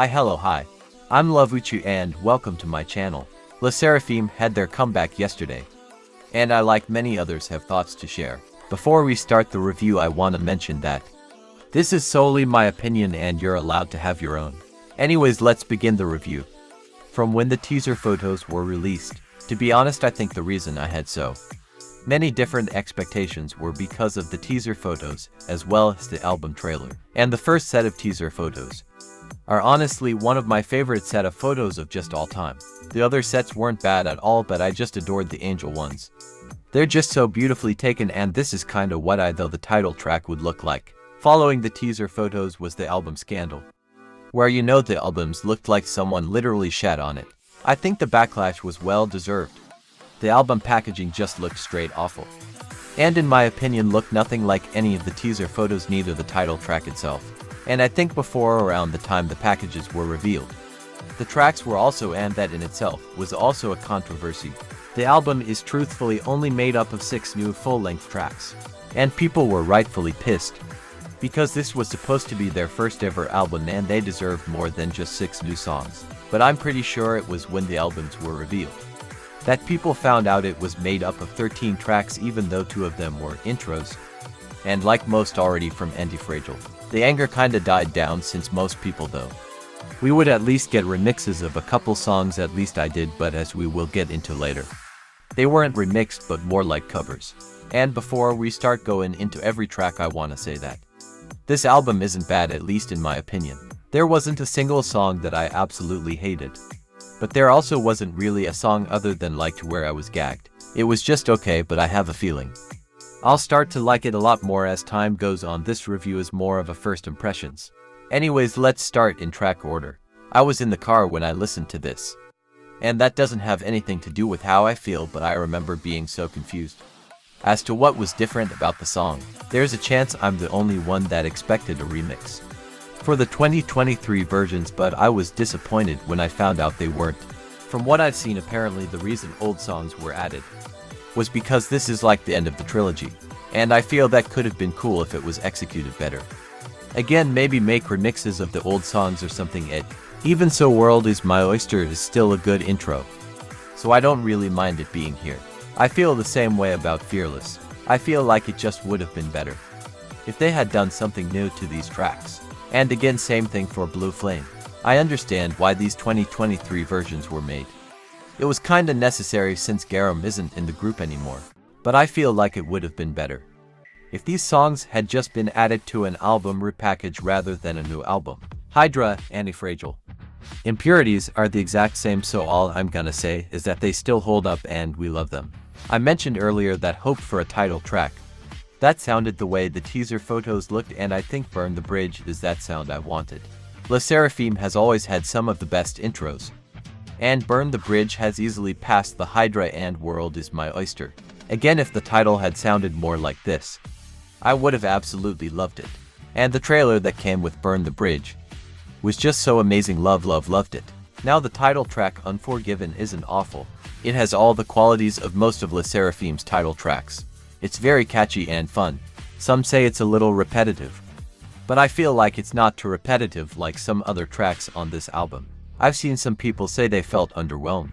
Hi. I'm LOVE and welcome to my channel. SSERAFIM had their comeback yesterday. And I, like many others, have thoughts to share. Before we start the review, I want to mention that this is solely my opinion and you're allowed to have your own. Anyways, let's begin the review. From when the teaser photos were released, to be honest, I think the reason I had so many different expectations were because of the teaser photos, as well as the album trailer. And the first set of teaser photos are honestly one of my favorite set of photos of just all time. The other sets weren't bad at all, but I just adored the angel ones. They're just so beautifully taken, and this is kinda what I thought the title track would look like. Following the teaser photos was the album Scandal, where the albums looked like someone literally shat on it. I think the backlash was well deserved. The album packaging just looked straight awful. And in my opinion looked nothing like any of the teaser photos, neither the title track itself. And I think before around the time the packages were revealed, the tracks were also, and that in itself was also a controversy. The album is truthfully only made up of 6 new full-length tracks. And people were rightfully pissed, because this was supposed to be their first ever album and they deserved more than just 6 new songs. But I'm pretty sure it was when the albums were revealed that people found out it was made up of 13 tracks, even though 2 of them were intros. And like most already from Anti-Fragile, the anger kinda died down, since most people though we would at least get remixes of a couple songs, at least I did, but as we will get into later, they weren't remixed but more like covers. And before we start going into every track, I wanna say that this album isn't bad, at least in my opinion. There wasn't a single song that I absolutely hated. But there also wasn't really a song other than Like to where I was gagged. It was just okay, but I have a feeling I'll start to like it a lot more as time goes on. This review is more of a first impressions. Anyways, let's start in track order. I was in the car when I listened to this. And that doesn't have anything to do with how I feel, but I remember being so confused as to what was different about the song. There's a chance I'm the only one that expected a remix for the 2023 versions, but I was disappointed when I found out they weren't. From what I've seen, apparently the reason old songs were added was because this is like the end of the trilogy, and I feel that could have been cool if it was executed better. Again, maybe make remixes of the old songs or something. Even so, World is My Oyster is still a good intro, so I don't really mind it being here. I feel the same way about Fearless. I feel like it just would have been better if they had done something new to these tracks. And again, same thing for Blue Flame. I understand why these 2023 versions were made. It was kinda necessary since Garam isn't in the group anymore. But I feel like it would have been better if these songs had just been added to an album repackage rather than a new album. Hydra, Anti-Fragile, Impurities are the exact same, so all I'm gonna say is that they still hold up and we love them. I mentioned earlier that hoped for a title track that sounded the way the teaser photos looked, and I think Burn the Bridge is that sound I wanted. SSERAFIM has always had some of the best intros, and Burn the Bridge has easily passed the Hydra and World is My Oyster. Again, if the title had sounded more like this, I would have absolutely loved it. And the trailer that came with Burn the Bridge was just so amazing. Loved it. Now the title track Unforgiven isn't awful. It has all the qualities of most of SSERAFIM's title tracks. It's very catchy and fun. Some say it's a little repetitive, but I feel like it's not too repetitive like some other tracks on this album. I've seen some people say they felt underwhelmed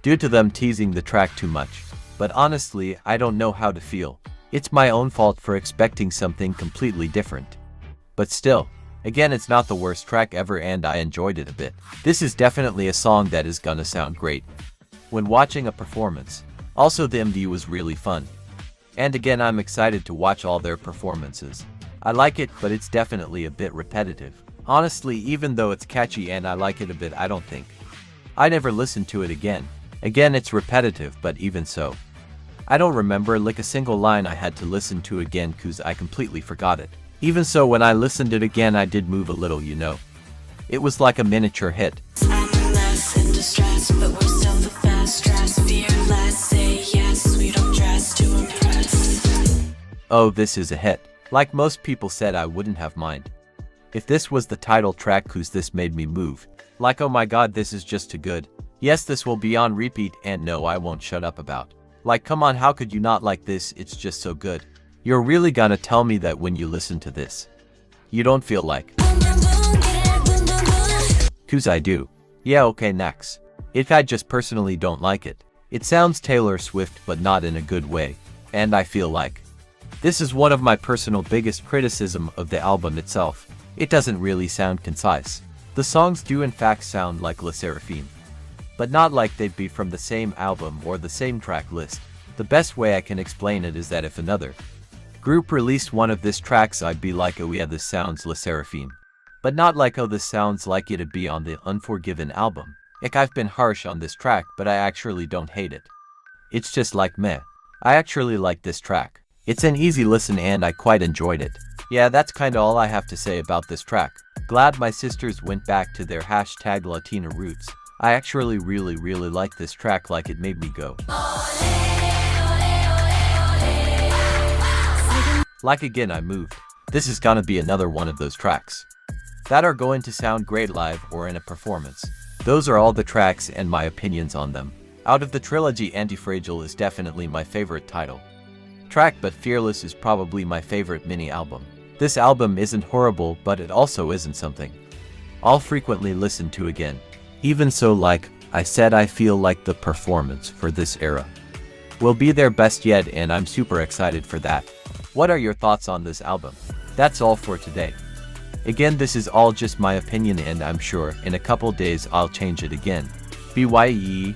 due to them teasing the track too much, but honestly, I don't know how to feel. It's my own fault for expecting something completely different. But still, again, it's not the worst track ever and I enjoyed it a bit. This is definitely a song that is gonna sound great when watching a performance. Also, the MV was really fun. And again, I'm excited to watch all their performances. I like it, but it's definitely a bit repetitive. Honestly, even though it's catchy and I like it a bit, I don't think I never listened to it again. Again, it's repetitive, but even so, I don't remember like a single line I had to listen to again cause I completely forgot it. Even so, when I listened it again, I did move a little, It was like a miniature hit. I'm less in distress, but we're still the best. Dress fearless, say yes, we don't dress to impress. Oh, this is a hit. Like most people said, I wouldn't have mind if this was the title track, cause this made me move. Like, oh my god, this is just too good. Yes, this will be on repeat, and no, I won't shut up about. Like, come on, how could you not like this? It's just so good. You're really gonna tell me that when you listen to this, you don't feel like 'Cause I do. Yeah, okay, next. If I just personally don't like it. It sounds Taylor Swift but not in a good way. And I feel like this is one of my personal biggest criticism of the album itself. It doesn't really sound concise. The songs do in fact sound like SSERAFIM, but not like they'd be from the same album or the same track list. The best way I can explain it is that if another group released one of this tracks, I'd be like, oh yeah, this sounds SSERAFIM. But not like, oh, this sounds like it'd be on the Unforgiven album. Like, I've been harsh on this track, but I actually don't hate it. It's just like meh. I actually like this track. It's an easy listen and I quite enjoyed it. Yeah, that's kinda all I have to say about this track. Glad my sisters went back to their hashtag Latina roots. I actually really like this track, like it made me go. Like again I moved. This is gonna be another one of those tracks that are going to sound great live or in a performance. Those are all the tracks and my opinions on them. Out of the trilogy, Anti-Fragile is definitely my favorite title track, but Fearless is probably my favorite mini album. This album isn't horrible, but it also isn't something I'll frequently listen to again. Even so, like I said, I feel like the performance for this era will be their best yet, and I'm super excited for that. What are your thoughts on this album? That's all for today. Again, this is all just my opinion and I'm sure in a couple days I'll change it again. BYE.